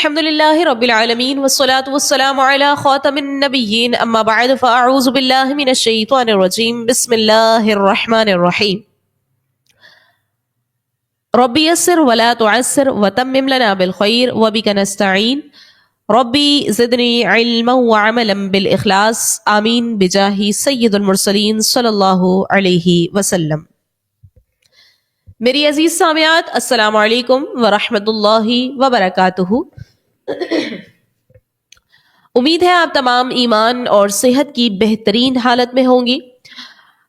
الحمد لله رب العالمين والصلاة والسلام على خاتم النبيين أما بعد فأعوذ بالله من الشيطان الرجيم بسم الله الرحمن الرحيم ربي يسر ولا تعسر وتمم لنا بالخير وبك نستعين ربي زدني علما وعملا بالإخلاص آمين بجاه سيد المرسلين صلی اللہ علیہ وسلم۔ میری عزیز سامعات، السلام علیکم ورحمۃ اللہ وبرکاتہ۔ امید ہے آپ تمام ایمان اور صحت کی بہترین حالت میں ہوں گی۔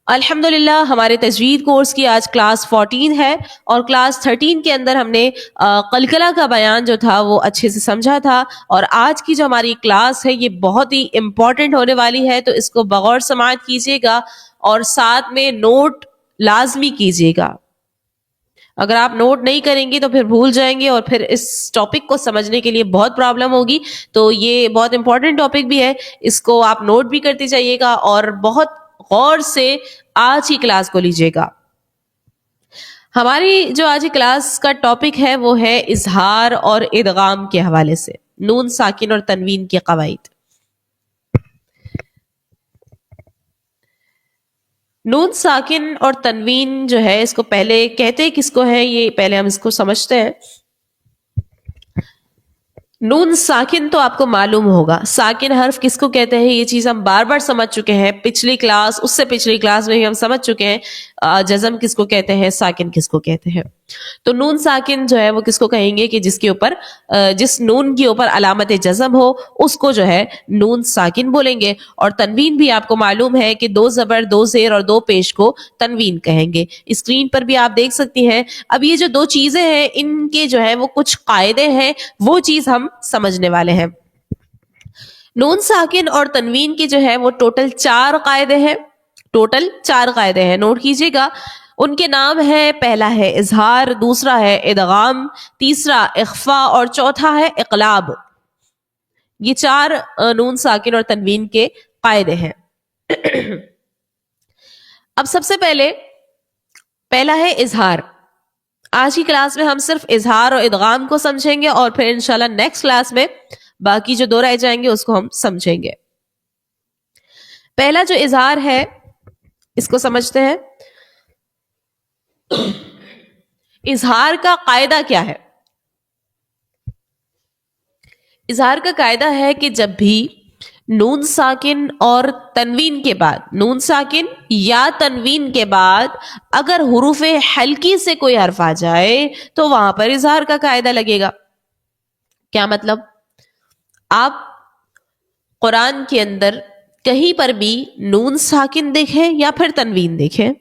الحمدللہ ہمارے تجوید کورس کی آج کلاس 14 ہے، اور کلاس 13 کے اندر ہم نے قلقلہ کا بیان جو تھا وہ اچھے سے سمجھا تھا، اور آج کی جو ہماری کلاس ہے یہ بہت ہی امپورٹنٹ ہونے والی ہے، تو اس کو بغور سماعت کیجیے گا اور ساتھ میں نوٹ لازمی کیجیے گا۔ اگر آپ نوٹ نہیں کریں گے تو پھر بھول جائیں گے، اور پھر اس ٹاپک کو سمجھنے کے لیے بہت پرابلم ہوگی۔ تو یہ بہت امپورٹنٹ ٹاپک بھی ہے، اس کو آپ نوٹ بھی کرتے جائیے گا اور بہت غور سے آج کی کلاس کو لیجیے گا۔ ہماری جو آج کی کلاس کا ٹاپک ہے وہ ہے اظہار اور ادغام کے حوالے سے، نون ساکن اور تنوین کے قواعد۔ نون ساکن اور تنوین جو ہے، اس کو پہلے کہتے کس کو ہے، یہ پہلے ہم اس کو سمجھتے ہیں۔ نون ساکن تو آپ کو معلوم ہوگا، ساکن حرف کس کو کہتے ہیں، یہ چیز ہم بار بار سمجھ چکے ہیں، پچھلی کلاس اس سے پچھلی کلاس میں بھی ہم سمجھ چکے ہیں۔ جزم کس کو کہتے ہیں، ساکن کس کو کہتے ہیں۔ تو نون ساکن جو ہے وہ کس کو کہیں گے کہ جس کے اوپر جس نون کے اوپر علامت جزم ہو اس کو جو ہے نون ساکن بولیں گے۔ اور تنوین بھی آپ کو معلوم ہے کہ 2 زبر 2 زیر اور 2 پیش کو تنوین کہیں گے۔ اسکرین پر بھی آپ دیکھ سکتی ہیں۔ اب یہ جو 2 چیزیں ہیں ان کے جو ہے وہ کچھ قاعدے ہیں، وہ چیز ہم سمجھنے والے ہیں۔ نون ساکن اور تنوین کی جو ہے وہ ٹوٹل 4 قاعدے ہیں، نوٹ کیجئے گا۔ ان کے نام ہے، پہلا ہے اظہار، دوسرا ہے ادغام، تیسرا اخفاء اور چوتھا ہے اقلاب۔ یہ 4 نون ساکن اور تنوین کے قاعدے ہیں۔ اب سب سے پہلا ہے اظہار۔ آج کی کلاس میں ہم صرف اظہار اور ادغام کو سمجھیں گے، اور پھر انشاءاللہ نیکسٹ کلاس میں باقی جو 2 رہ جائیں گے اس کو ہم سمجھیں گے۔ پہلا جو اظہار ہے اس کو سمجھتے ہیں۔ اظہار کا قاعدہ کیا ہے؟ اظہار کا قاعدہ ہے کہ جب بھی نون ساکن اور تنوین کے بعد، نون ساکن یا تنوین کے بعد اگر حروف حلقی سے کوئی حرف آ جائے تو وہاں پر اظہار کا قاعدہ لگے گا۔ کیا مطلب؟ آپ قرآن کے اندر کہیں پر بھی نون ساکن دیکھیں یا پھر تنوین دیکھیں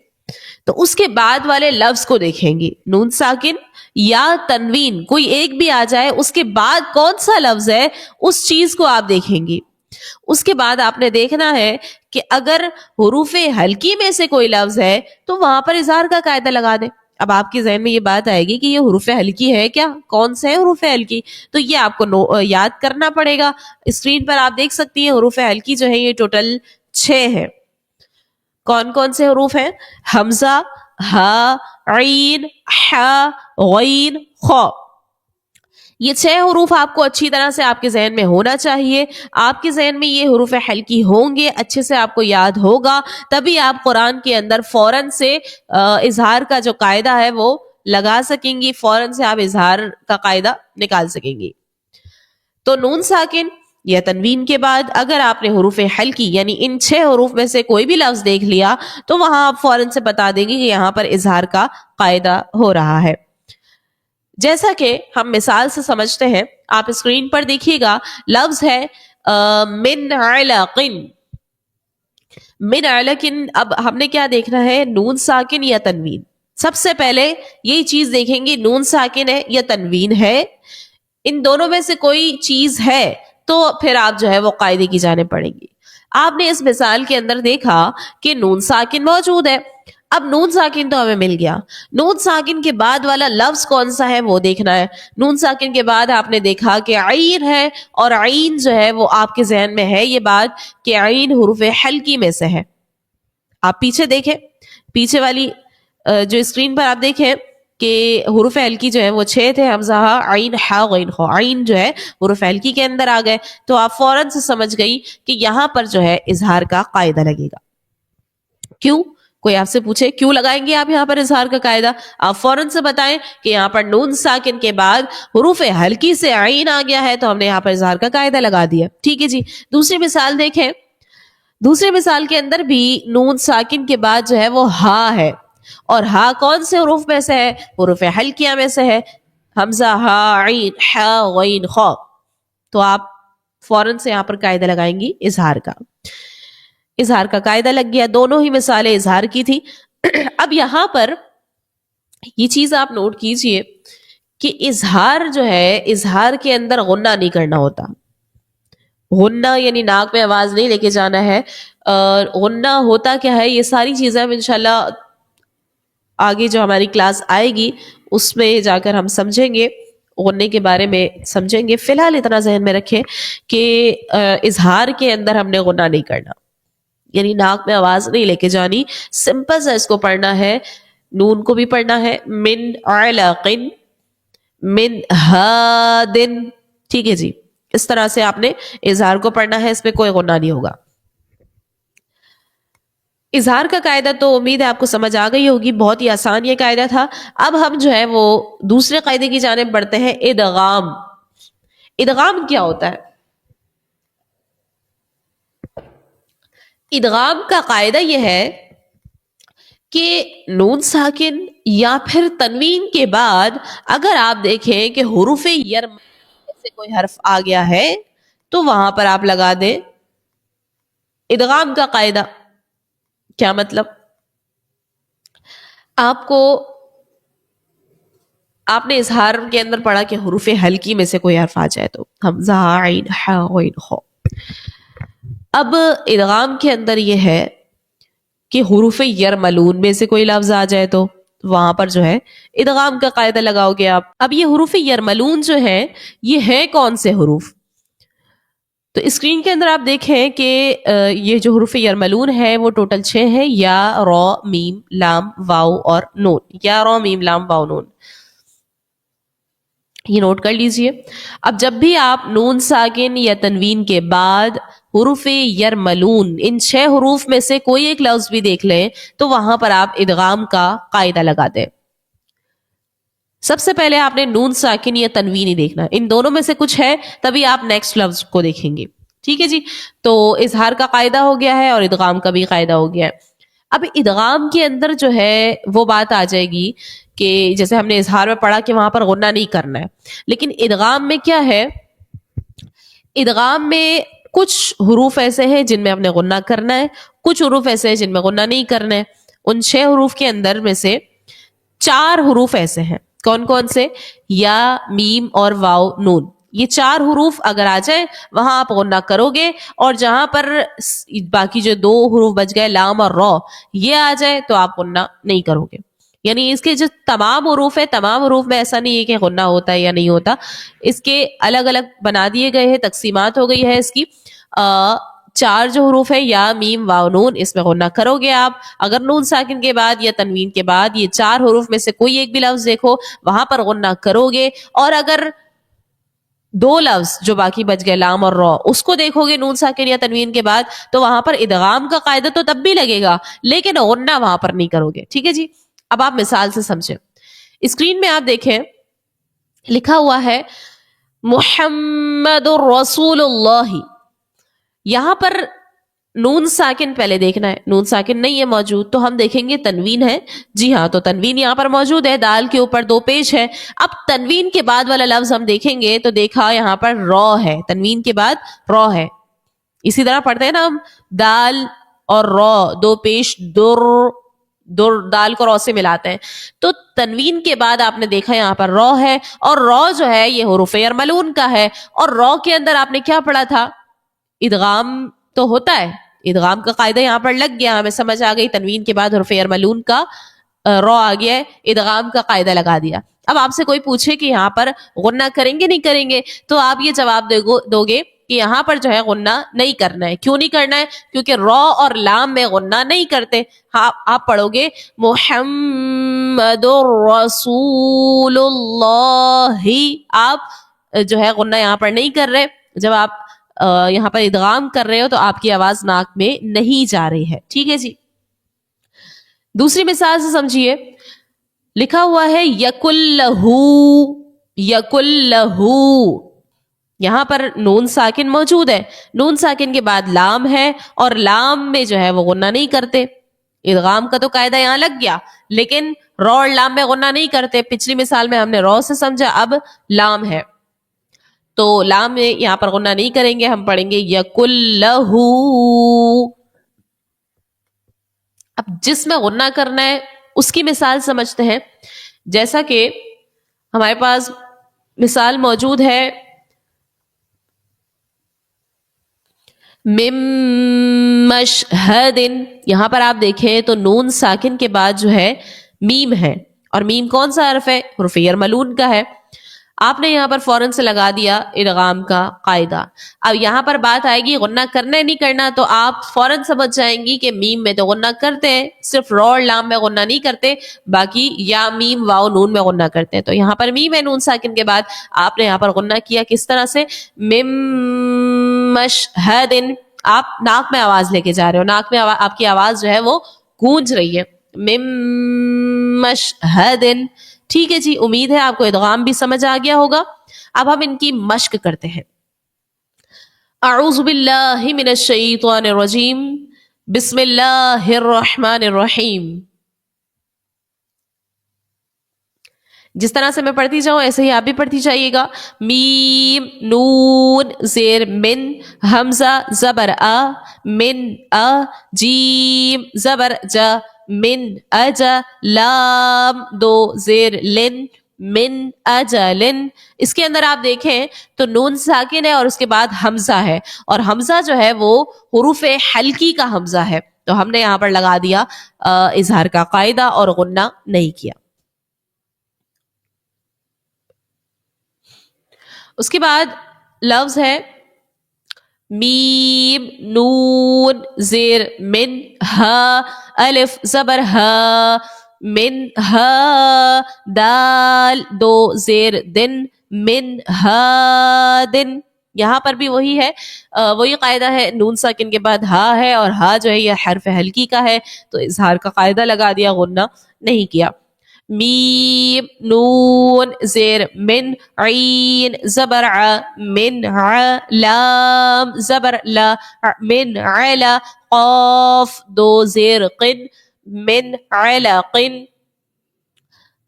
تو اس کے بعد والے لفظ کو دیکھیں گے، نون ساکن یا تنوین کوئی ایک بھی آ جائے اس کے بعد کون سا لفظ ہے اس چیز کو آپ دیکھیں گی۔ اس کے بعد آپ نے دیکھنا ہے کہ اگر حروف حلقی میں سے کوئی لفظ ہے تو وہاں پر اظہار کا قاعدہ لگا دیں۔ اب آپ کے ذہن میں یہ بات آئے گی کہ یہ حروف حلقی ہے کیا، کون سے حروف حلقی، تو یہ آپ کو یاد کرنا پڑے گا۔ اسکرین پر آپ دیکھ سکتی ہیں حروف حلقی جو ہے یہ ٹوٹل 6 ہیں۔ کون کون سے حروف ہیں؟ حمزہ، ہا، عین، حا، غین، خا۔ یہ 6 حروف آپ کو اچھی طرح سے آپ کے ذہن میں ہونا چاہیے۔ آپ کے ذہن میں یہ حروف حلقی ہوں گے، اچھے سے آپ کو یاد ہوگا، تبھی آپ قرآن کے اندر فوراً سے اظہار کا جو قاعدہ ہے وہ لگا سکیں گی، فوراً سے آپ اظہار کا قاعدہ نکال سکیں گی۔ تو نون ساکن یا تنوین کے بعد اگر آپ نے حروف حلقی یعنی ان 6 حروف میں سے کوئی بھی لفظ دیکھ لیا تو وہاں آپ فوراً سے بتا دیں گے کہ یہاں پر اظہار کا قاعدہ ہو رہا ہے۔ جیسا کہ ہم مثال سے سمجھتے ہیں، آپ اسکرین پر دیکھیے گا، لفظ ہے من علقن۔ من علقن، اب ہم نے کیا دیکھنا ہے، نون ساکن یا تنوین۔ سب سے پہلے یہی چیز دیکھیں گے، نون ساکن ہے یا تنوین ہے، ان دونوں میں سے کوئی چیز ہے تو پھر آپ جو ہے وہ قاعدے کی جانب پڑھیں گی۔ آپ نے اس مثال کے اندر دیکھا کہ نون ساکن موجود ہے۔ اب نون ساکن تو ہمیں مل گیا، نون ساکن کے بعد والا لفظ کون سا ہے وہ دیکھنا ہے۔ نون ساکن کے بعد آپ نے دیکھا کہ عین ہے، اور عین جو ہے وہ آپ کے ذہن میں ہے یہ بات کہ عین حروف حلقی میں سے ہے۔ آپ پیچھے دیکھیں، پیچھے والی جو اسکرین پر آپ دیکھیں کہ حروف ہلکی جو ہے وہ 6 تھے، حمزہ ہا عین ہا غین خا، عین جو ہے حروف ہلکی کے اندر آ گئے، تو آپ فوراً سے سمجھ گئی کہ یہاں پر جو ہے اظہار کا قاعدہ لگے گا. کیوں؟ کوئی آپ سے پوچھے کیوں لگائیں گے آپ یہاں پر اظہار کا قاعدہ، آپ فوراً سے بتائیں کہ یہاں پر نون ساکن کے بعد حروف ہلکی سے عین آ گیا ہے تو ہم نے یہاں پر اظہار کا قاعدہ لگا دیا. ٹھیک ہے جی. دوسری مثال دیکھیں. دوسری مثال کے اندر بھی نون ساکن کے بعد جو ہے وہ ہا ہے، اور ہا کون سے حروف میں سے ہے؟ حروف ہلکیہ میں سے ہے، حمزہ ہا عین ہا غین خا. تو آپ فوراً سے یہاں پر قاعدہ لگائیں گی اظہار کا. اظہار کا قاعدہ لگ گیا. دونوں ہی مثالیں اظہار کی تھی. اب یہاں پر یہ چیز آپ نوٹ کیجئے کہ اظہار جو ہے، اظہار کے اندر غنہ نہیں کرنا ہوتا. غنہ یعنی ناک میں آواز نہیں لے کے جانا ہے. اور غنہ ہوتا کیا ہے، یہ ساری چیزیں ہم انشاءاللہ آگے جو ہماری کلاس آئے گی اس میں جا کر ہم سمجھیں گے، غنے کے بارے میں سمجھیں گے. فی الحال اتنا ذہن میں رکھیں کہ اظہار کے اندر ہم نے غنہ نہیں کرنا، یعنی ناک میں آواز نہیں لے کے جانی. سمپل سا اس کو پڑھنا ہے. نون کو بھی پڑھنا ہے، من علقن من ہادن. ٹھیک ہے جی. اس طرح سے آپ نے اظہار کو پڑھنا ہے، اس میں کوئی غنہ نہیں ہوگا. اظہار کا قاعدہ تو امید ہے آپ کو سمجھ آ گئی ہوگی، بہت ہی آسان یہ قاعدہ تھا. اب ہم جو ہے وہ دوسرے قاعدے کی جانب بڑھتے ہیں، ادغام. ادغام کیا ہوتا ہے؟ ادغام کا قاعدہ یہ ہے کہ نون ساکن یا پھر تنوین کے بعد اگر آپ دیکھیں کہ حروف یرم سے کوئی حرف آ گیا ہے تو وہاں پر آپ لگا دیں ادغام کا قاعدہ. کیا مطلب؟ آپ نے اظہار کے اندر پڑھا کہ حروف ہلکی میں سے کوئی حرف آ جائے تو حمزہ عین ہا غین خا. اب ادغام کے اندر یہ ہے کہ حروف یرملون میں سے کوئی لفظ آ جائے تو وہاں پر جو ہے ادغام کا قاعدہ لگاؤ گے آپ. اب یہ حروف یرملون جو ہے یہ ہے کون سے حروف؟ تو اسکرین کے اندر آپ دیکھیں کہ یہ جو حروف یرملون ہے وہ ٹوٹل 6 ہے، یا را میم لام واو اور نون. یا را میم لام واو نون، یہ نوٹ کر لیجئے. اب جب بھی آپ نون ساکن یا تنوین کے بعد حروف یرملون ان 6 حروف میں سے کوئی ایک لفظ بھی دیکھ لیں تو وہاں پر آپ ادغام کا قاعدہ لگا دیں. سب سے پہلے آپ نے نون ساکن یا تنوین ہی دیکھنا، ان دونوں میں سے کچھ ہے تبھی آپ نیکسٹ لفظ کو دیکھیں گے. ٹھیک ہے جی. تو اظہار کا قاعدہ ہو گیا ہے اور ادغام کا بھی قاعدہ ہو گیا ہے. اب ادغام کے اندر جو ہے وہ بات آ جائے گی کہ جیسے ہم نے اظہار میں پڑھا کہ وہاں پر غنہ نہیں کرنا ہے، لیکن ادغام میں کیا ہے؟ ادغام میں کچھ حروف ایسے ہیں جن میں ہم نے غنہ کرنا ہے، کچھ حروف ایسے ہیں جن میں غنہ نہیں کرنا ہے. ان 6 حروف کے اندر میں سے 4 حروف ایسے ہیں. کون کون سے؟ یا میم اور واو نون. یہ 4 حروف اگر آ جائیں وہاں آپ غنہ کرو گے، اور جہاں پر باقی جو 2 حروف بچ گئے لام اور را یہ آ جائے تو آپ غنہ نہیں کرو گے. یعنی اس کے جو تمام حروف ہے، تمام حروف میں ایسا نہیں ہے کہ غنہ ہوتا ہے یا نہیں ہوتا، اس کے الگ الگ بنا دیے گئے ہیں، تقسیمات ہو گئی ہے اس کی. 4 جو حروف ہے یا میم واو نون، اس میں غنہ کرو گے آپ. اگر نون ساکن کے بعد یا تنوین کے بعد یہ 4 حروف میں سے کوئی ایک بھی لفظ دیکھو وہاں پر غنہ کرو گے. اور اگر 2 لفظ جو باقی بچ گئے لام اور را اس کو دیکھو گے نون ساکن یا تنوین کے بعد تو وہاں پر ادغام کا قاعدہ تو تب بھی لگے گا لیکن غنہ وہاں پر نہیں کرو گے. ٹھیک ہے جی. اب آپ مثال سے سمجھیں. اسکرین میں آپ دیکھیں لکھا ہوا ہے محمد رسول اللہ. یہاں پر نون ساکن پہلے دیکھنا ہے، نون ساکن نہیں ہے موجود تو ہم دیکھیں گے تنوین ہے. جی ہاں، تو تنوین یہاں پر موجود ہے، دال کے اوپر 2 پیش ہے. اب تنوین کے بعد والا لفظ ہم دیکھیں گے تو دیکھا یہاں پر را ہے، تنوین کے بعد را ہے. اسی طرح پڑھتے ہیں نا ہم دال اور را 2 پیش در دال کو را سے ملاتے ہیں. تو تنوین کے بعد آپ نے دیکھا یہاں پر را ہے، اور را جو ہے یہ حروف یرملون کا ہے. اور را کے اندر آپ نے کیا پڑھا تھا؟ ادغام تو ہوتا ہے، ادغام کا قاعدہ یہاں پر لگ گیا، ہمیں سمجھ آ گئی. تنوین کے بعد حروف یرملون کا را آ گیا ہے، ادغام کا قاعدہ لگا دیا. اب آپ سے کوئی پوچھے کہ یہاں پر غنہ کریں گے نہیں کریں گے تو آپ یہ جواب دو گے کہ یہاں پر جو ہے غنہ نہیں کرنا ہے. کیوں نہیں کرنا ہے؟ کیونکہ را اور لام میں غنہ نہیں کرتے. آپ پڑھو گے محمد رسول اللہ، آپ جو ہے غنہ یہاں پر نہیں کر رہے. جب آپ یہاں پر ادغام کر رہے ہو تو آپ کی آواز ناک میں نہیں جا رہی ہے. ٹھیک ہے جی. دوسری مثال سے سمجھیے، لکھا ہوا ہے یکلہو، یکلہو. یہاں پر نون ساکن موجود ہے، نون ساکن کے بعد لام ہے اور لام میں جو ہے وہ غنہ نہیں کرتے. ادغام کا تو قاعدہ یہاں لگ گیا، لیکن را اور لام میں غنہ نہیں کرتے. پچھلی مثال میں ہم نے را سے سمجھا، اب لام ہے تو لام میں یہاں پر غنہ نہیں کریں گے، ہم پڑھیں گے یکلہو. اب جس میں غنہ کرنا ہے اس کی مثال سمجھتے ہیں. جیسا کہ ہمارے پاس مثال موجود ہے مم مشہد. یہاں پر آپ دیکھیں تو نون ساکن کے بعد جو ہے میم ہے، اور میم کون سا حرف ہے؟ حرف یرملون کا ہے. آپ نے یہاں پر فوراً سے لگا دیا ادغام کا قاعدہ. اب یہاں پر بات آئے گی غنہ کرنا ہے نہیں کرنا، تو آپ فوراً سمجھ جائیں گی کہ میم میں تو غنہ کرتے ہیں، صرف را اور لام میں غنہ نہیں کرتے، باقی یا میم واو نون میں غنہ کرتے ہیں. تو یہاں پر میم ہے نون ساکن کے بعد، آپ نے یہاں پر غنہ کیا کس طرح سے؟ مم مشہد. آپ ناک میں آواز لے کے جا رہے ہو، ناک میں آپ کی آواز جو ہے وہ گونج رہی ہے. مم مشہد. ٹھیک ہے جی، امید ہے آپ کو ادغام بھی سمجھ آ گیا ہوگا. اب ہم ان کی مشق کرتے ہیں. اعوذ باللہ من الشیطان الرجیم، بسم اللہ الرحمن الرحیم. جس طرح سے میں پڑھتی جاؤں ایسے ہی آپ بھی پڑھتی جائیے گا. میم نون زیر من، حمزہ زبر آ، من آ، جیم زبر جا، من اجا، لام دو زیر لن، من اجلن. اس کے اندر آپ دیکھیں تو نون ساکن ہے اور اس کے بعد حمزہ ہے، اور حمزہ جو ہے وہ حروف حلقی کا حمزہ ہے، تو ہم نے یہاں پر لگا دیا اظہار کا قاعدہ اور غنہ نہیں کیا. اس کے بعد لفظ ہے میم نون زیر من، ہا الف زبر ہا، من ہا، دال دو زیر دن، من ہا دن. یہاں پر بھی وہی ہے، وہی قاعدہ ہے، نون ساکن کے بعد ہا ہے اور ہا جو ہے یہ حرف حلقی کا ہے، تو اظہار کا قاعدہ لگا دیا، غنہ نہیں کیا. میم نون زیر من، عین زبر ع، من ع، لام زبر لا، من علا، قاف دو زیر قن، من علقن.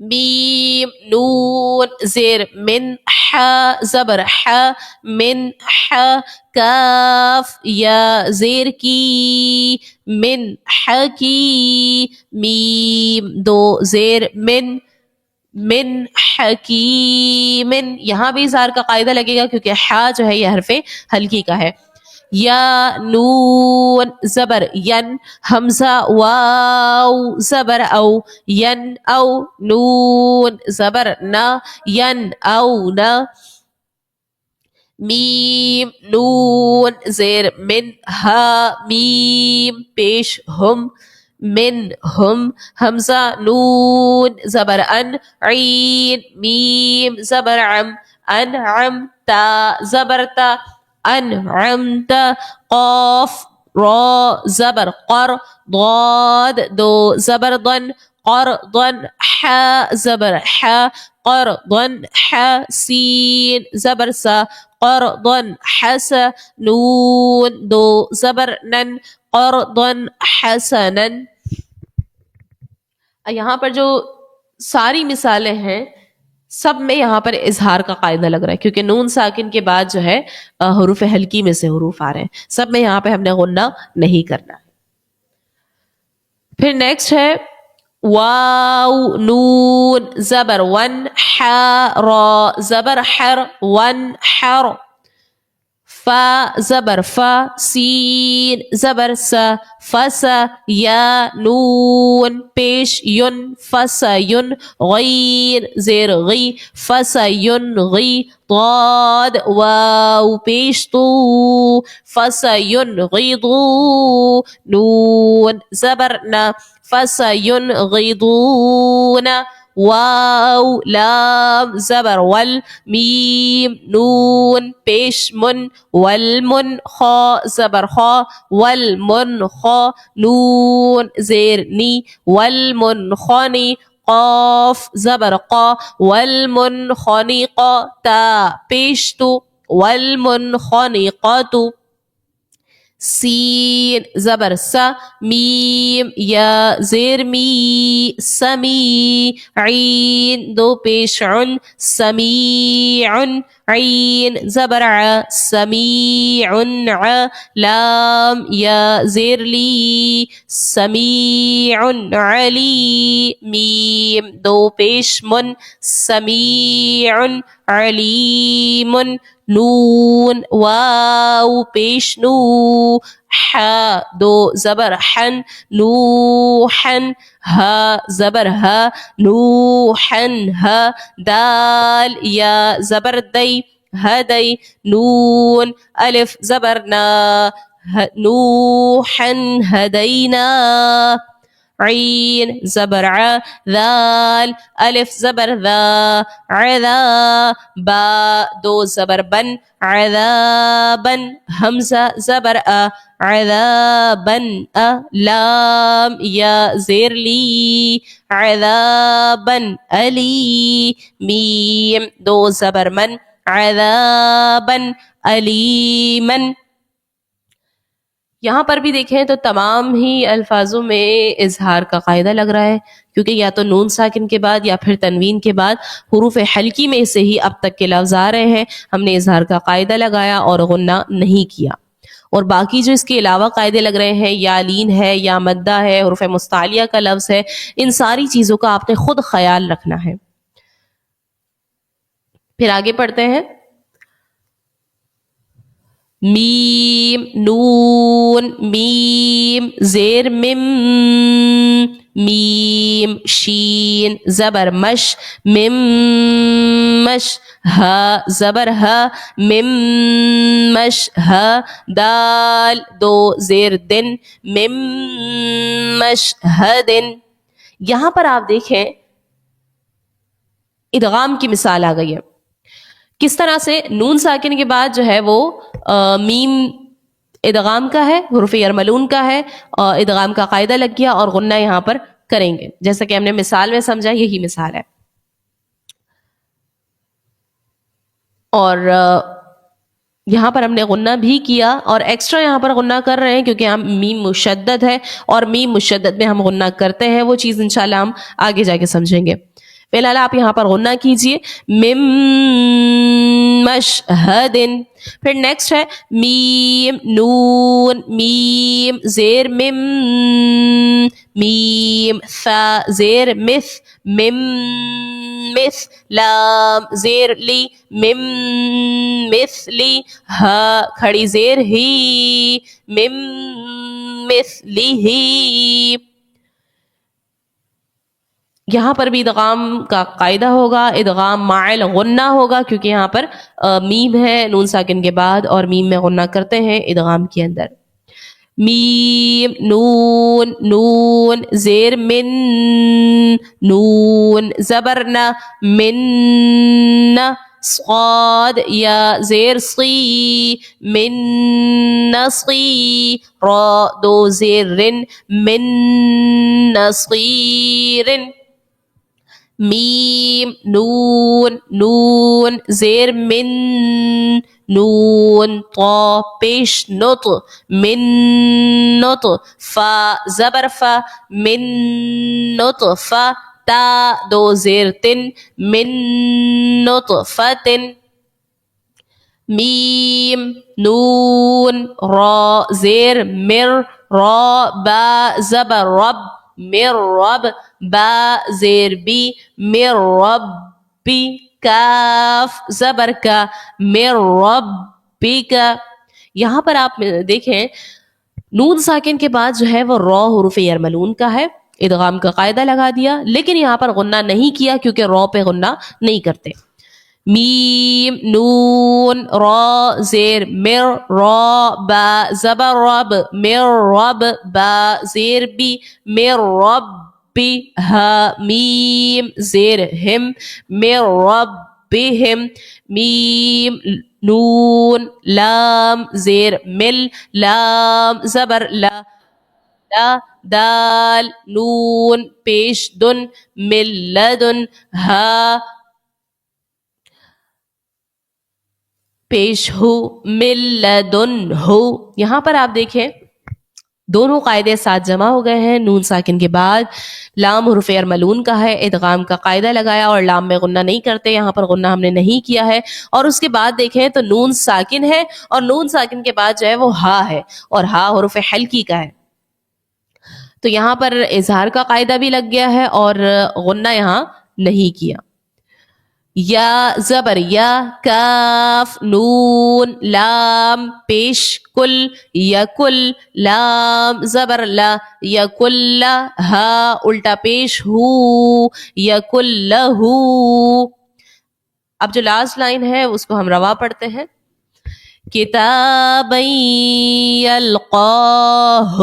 میم نون زیر من، ح زبر ح، من ح، کاف یا زیر کی، من حکی، میم دو زیر من، من حکیم. یہاں بھی اظہار کا قاعدہ لگے گا کیونکہ ح جو ہے یہ حرف حلقی کا ہے. یا نون زبر ین، حمزہ واو زبر او، ین او، نون زبر نا، ین او نا. میم نون زیر من، ہا میم پیش ہم، من ہم، حمزہ نون زبر ان، عین میم زبر عم، انعم تا زبر تا، انعمت. قاف را زبر قر، ضاد دو زبر ضن، قرضن، ح زبر ح، قرضن ح، سین زبر سا، قرضن حس، نون دو زبر نن، قرضن حسنن. یہاں پر جو ساری مثالیں ہیں سب میں یہاں پر اظہار کا قاعدہ لگ رہا ہے کیونکہ نون ساکن کے بعد جو ہے حروف حلقی میں سے حروف آ رہے ہیں، سب میں یہاں پہ ہم نے غنہ نہیں کرنا. پھر نیکسٹ ہے واو نون زبر ون، ح را زبر حر، ون حر. فا زبر فا سین زبر سا فس یا نون پیش یون فس یون غین زیر غی فس یون غی ضاد واو پیش طو فس یون غی ضو نون زبر نا فس یون غی ضون واو لام زبر ول میم نون پیش من والمن خا زبر خا والمن خا نون زیر نی والمنخنی قاف زبر قا والمنخنقة تا پیش تو والمنخنقة سین زبر سا میم یا زیر می سمی عین دو پیش عن سمیع عین زبر ع سمیع ع لام یا زیر لی سمیع علی میم دو پیش من سمیع علیم نون واو پیش نو حا دو زبر حن نوحن ها زبر ها نوحن ها دال یا زبر دی هدی نون الف زبرنا نوحا هدينا عين زبر ع ذال ألف زبر ذا عذا با دو زبر بن عذابا همزة زبر أ عذابا أ لام يا زير لي عذابا ألي ميم دو زبر من عذابا أليما. یہاں پر بھی دیکھیں تو تمام ہی الفاظوں میں اظہار کا قاعدہ لگ رہا ہے، کیونکہ یا تو نون ساکن کے بعد یا پھر تنوین کے بعد حروف حلقی میں سے ہی اب تک کے لفظ آ رہے ہیں. ہم نے اظہار کا قاعدہ لگایا اور غنہ نہیں کیا. اور باقی جو اس کے علاوہ قاعدے لگ رہے ہیں، یا لین ہے یا مدہ ہے، حروف مستعلیہ کا لفظ ہے، ان ساری چیزوں کا آپ نے خود خیال رکھنا ہے. پھر آگے پڑھتے ہیں. میم نون میم زیر مم میم شین زبر مش مم مش ہا زبر ہا مم مش ہا دال دو زیر دن مم مش ہدن. یہاں پر آپ دیکھیں ادغام کی مثال آ گئی ہے. کس طرح سے نون ساکن کے بعد جو ہے وہ میم ادغام کا ہے، حروف یرملون کا ہے، ادغام کا قاعدہ لگ گیا اور غنہ یہاں پر کریں گے، جیسا کہ ہم نے مثال میں سمجھا. یہی مثال ہے. اور یہاں پر ہم نے غنہ بھی کیا اور ایکسٹرا یہاں پر غنہ کر رہے ہیں کیونکہ ہم میم مشدد ہے اور میم مشدد میں ہم غنہ کرتے ہیں. وہ چیز انشاءاللہ ہم آگے جا کے سمجھیں گے. فی الحال آپ یہاں پر غنہ کیجئے مم مشہدن. پھر نیکسٹ ہے میم نون میم زیر مم میم ثا زیر مث مم مث لام زیر لی مم مثلی ہا کھڑی زیر ہی مم مثلی ہی. یہاں پر بھی ادغام کا قاعدہ ہوگا، ادغام مع غنہ ہوگا کیونکہ یہاں پر میم ہے نون ساکن کے بعد اور میم میں غنہ کرتے ہیں ادغام کے اندر. میم نون نون زیر من نون زبرنا من صاد یا زیر صی من نصی را دو زیر رن من نصیر. میم نون نون زیر من نون طا پیش نط من نط فا زبر فا من نطفہ تا دو زیر تن من نطفتن. میم نون را زیر مر را با زبر رب من رب با زیر بی من ربی کاف زبر کا من ربک یہاں پر آپ دیکھیں نون ساکن کے بعد جو ہے وہ را حروف یرملون کا ہے، ادغام کا قاعدہ لگا دیا، لیکن یہاں پر غنہ نہیں کیا کیونکہ را پہ غنہ نہیں کرتے. میم نون را زیر مر را با زبر رب مر رب با زیر بی مر رب بی ها میم زیر ہم مر رب بہم میم نون لام زیر مل لام زبر لا لا دال نون پیش دن ملدن ہا پیش ہو ملدن ہو. یہاں پر آپ دیکھیں دونوں قاعدے ساتھ جمع ہو گئے ہیں. نون ساکن کے بعد لام حرف ارملون کا ہے، ادغام کا قاعدہ لگایا اور لام میں غنہ نہیں کرتے، یہاں پر غنہ ہم نے نہیں کیا ہے. اور اس کے بعد دیکھیں تو نون ساکن ہے اور نون ساکن کے بعد جو ہے وہ ہا ہے اور ہا حرف حلقی کا ہے، تو یہاں پر اظہار کا قاعدہ بھی لگ گیا ہے اور غنہ یہاں نہیں کیا. یا زبر یا کاف نون لام پیش کل یا کل لام زبر لا یا کل ہا الٹا پیش ہو یا کل ہو. اب جو لاسٹ لائن ہے اس کو ہم روا پڑھتے ہیں. کتابً یلقاہ،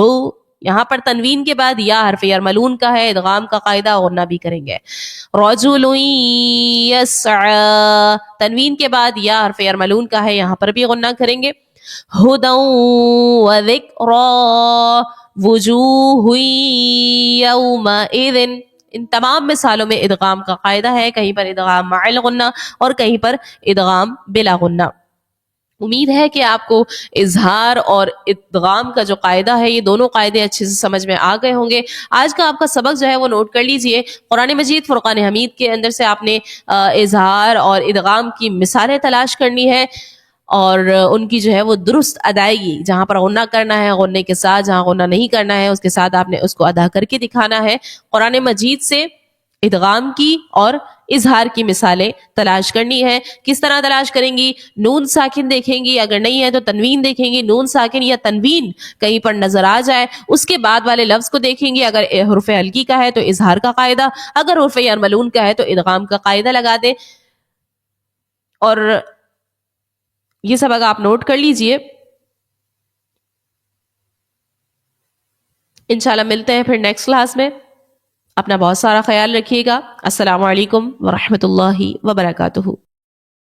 یہاں پر تنوین کے بعد یا حرف یرملون کا ہے، ادغام کا قاعدہ غنہ بھی کریں گے. رجل یسعی، تنوین کے بعد یا حرف یرملون کا ہے، یہاں پر بھی غنہ کریں گے. ہدی وذکری وجوہ یومئذ، ان تمام مثالوں میں ادغام کا قاعدہ ہے، کہیں پر ادغام مع الغنہ اور کہیں پر ادغام بلا غنہ. امید ہے کہ آپ کو اظہار اور ادغام کا جو قاعدہ ہے یہ دونوں قاعدے اچھے سے سمجھ میں آ گئے ہوں گے. آج کا آپ کا سبق جو ہے وہ نوٹ کر لیجئے. قرآن مجید فرقان حمید کے اندر سے آپ نے اظہار اور ادغام کی مثالیں تلاش کرنی ہے اور ان کی جو ہے وہ درست ادائیگی، جہاں پر غنہ کرنا ہے غنے کے ساتھ، جہاں غنہ نہیں کرنا ہے اس کے ساتھ آپ نے اس کو ادا کر کے دکھانا ہے. قرآن مجید سے ادغام کی اور اظہار کی مثالیں تلاش کرنی ہے. کس طرح تلاش کریں گی؟ نون ساکن دیکھیں گی، اگر نہیں ہے تو تنوین دیکھیں گی. نون ساکن یا تنوین کہیں پر نظر آ جائے اس کے بعد والے لفظ کو دیکھیں گی، اگر حرف حلقی کا ہے تو اظہار کا قاعدہ، اگر حرف یرملون کا ہے تو ادغام کا قاعدہ لگا دیں. اور یہ سبق آپ نوٹ کر لیجئے. انشاءاللہ ملتے ہیں پھر نیکسٹ کلاس میں. اپنا بہت سارا خیال رکھیے گا. السلام علیکم ورحمۃ اللہ وبرکاتہ.